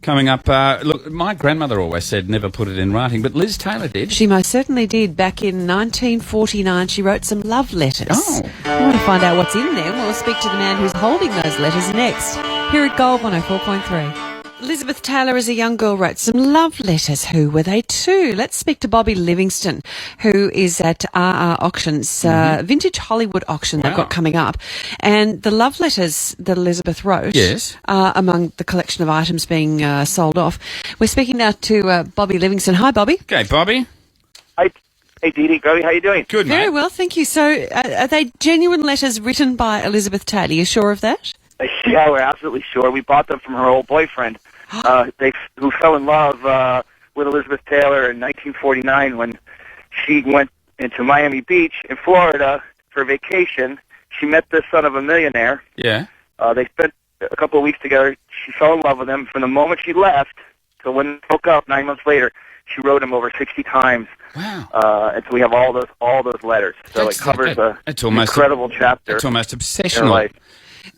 Coming up, look, my grandmother always said never put it in writing, but Liz Taylor did. She most certainly did. Back in 1949, she wrote some love letters. Oh. I want to find out what's in there. We'll speak to the man who's holding those letters next. Here at Gold 104.3. Elizabeth Taylor, as a young girl, wrote some love letters. Who were they to? Let's speak to Bobby Livingston, who is at RR Auctions, vintage Hollywood auction they've got coming up. And the love letters that Elizabeth wrote are among the collection of items being sold off. We're speaking now to Bobby Livingston. Hi, Bobby. Okay, Bobby. Hi. Hey, Dee Dee, Grubby, how you doing? Good, mate. Very well, thank you. So are they genuine letters written by Elizabeth Taylor? Are you sure of that? Yeah, we're absolutely sure. We bought them from her old boyfriend, who fell in love with Elizabeth Taylor in 1949 when she went into Miami Beach in Florida for vacation. She met the son of a millionaire. Yeah. They spent a couple of weeks together. She fell in love with him from the moment she left to when they broke up 9 months later. She wrote him over 60 times. Wow. And so we have all those letters. So it covers an incredible chapter. It's almost in her obsessional. life.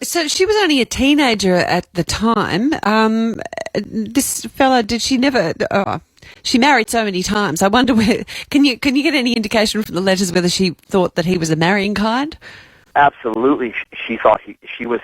So she was only a teenager at the time. This fella, did she never? She married so many times. I wonder where. Can you get any indication from the letters whether she thought that he was a marrying kind? Absolutely, she thought he was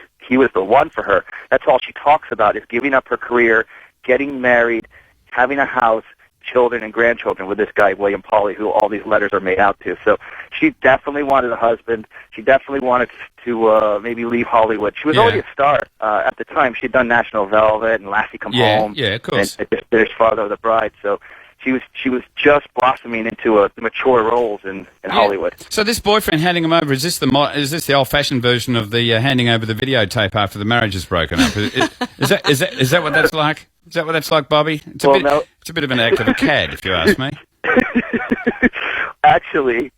the one for her. That's all she talks about is giving up her career, getting married, having a house, children and grandchildren with this guy, William Pauly, who all these letters are made out to. So she definitely wanted a husband. She definitely wanted to maybe leave Hollywood. She was already a star at the time. She had done National Velvet and Lassie Come Home. Yeah, of course. And just finished Father of the Bride. So she was just blossoming into mature roles in Hollywood. So this boyfriend handing him over, is this the old-fashioned version of the handing over the videotape after the marriage is broken up? Is that what that's like? Is that what that's like, Bobby? It's a bit of an act of a cad, if you ask me. Actually,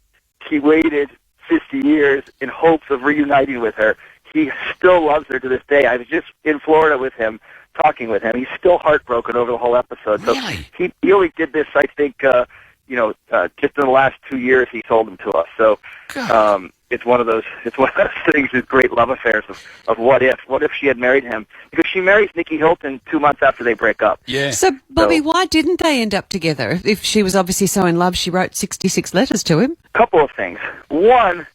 he waited 50 years in hopes of reuniting with her. He still loves her to this day. I was just in Florida with him, talking with him. He's still heartbroken over the whole episode. Really? So he only did this, I think, just in the last 2 years he told him to us. So it's one of those things, these great love affairs of what if she had married him, because she marries Nicky Hilton 2 months after they break up. Yeah. So Bobby, why didn't they end up together? If she was obviously so in love, she wrote 66 letters to him. Couple of things. One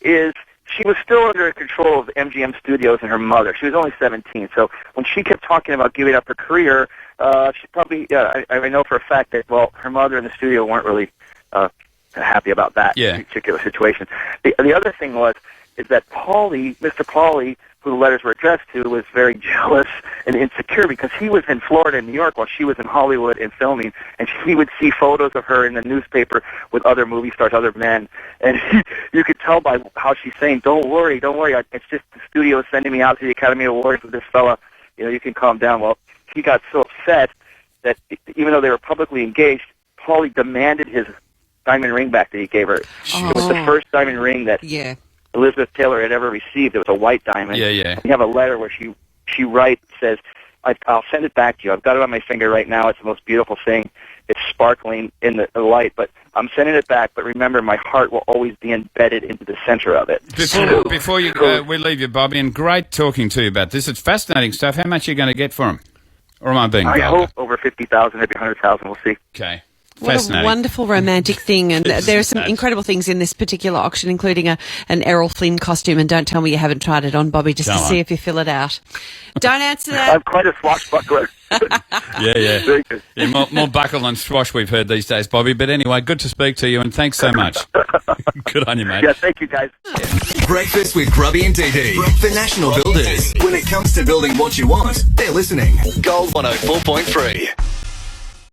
is she was still under control of MGM Studios and her mother. She was only 17, so when she kept talking about giving up her career, she probably, I know for a fact that, her mother and the studio weren't really happy about that particular situation. The other thing is that Mr. Pauly, who the letters were addressed to, was very jealous and insecure because he was in Florida and New York while she was in Hollywood and filming, and he would see photos of her in the newspaper with other movie stars, other men, and you could tell by how she's saying, don't worry, it's just the studio is sending me out to the Academy Awards with this fella, you can calm down. Well, he got so upset that even though they were publicly engaged, Pauly demanded his diamond ring back that he gave her. It was the first diamond ring that Elizabeth Taylor had ever received. It was a white diamond. Yeah. We have a letter where she writes, says, I'll send it back to you. I've got it on my finger right now. It's the most beautiful thing. It's sparkling in the light, but I'm sending it back. But remember, my heart will always be embedded into the center of it. Before we leave you, Bobby, and great talking to you about this. It's fascinating stuff. How much are you going to get for him? Or am I being vulgar? I hope over 50,000, maybe 100,000. We'll see. Okay. What a wonderful romantic thing. And there are some incredible things in this particular auction, including an Errol Flynn costume. And don't tell me you haven't tried it on, Bobby, just to see if you fill it out. Don't answer that. I'm quite a swashbuckler. Yeah. Very good. Yeah, more buckle than swash we've heard these days, Bobby. But anyway, good to speak to you, and thanks so much. Good on you, mate. Yeah, thank you, guys. Breakfast with Grubby and Dee Dee for National Builders. When it comes to building what you want, they're listening. Gold 104.3.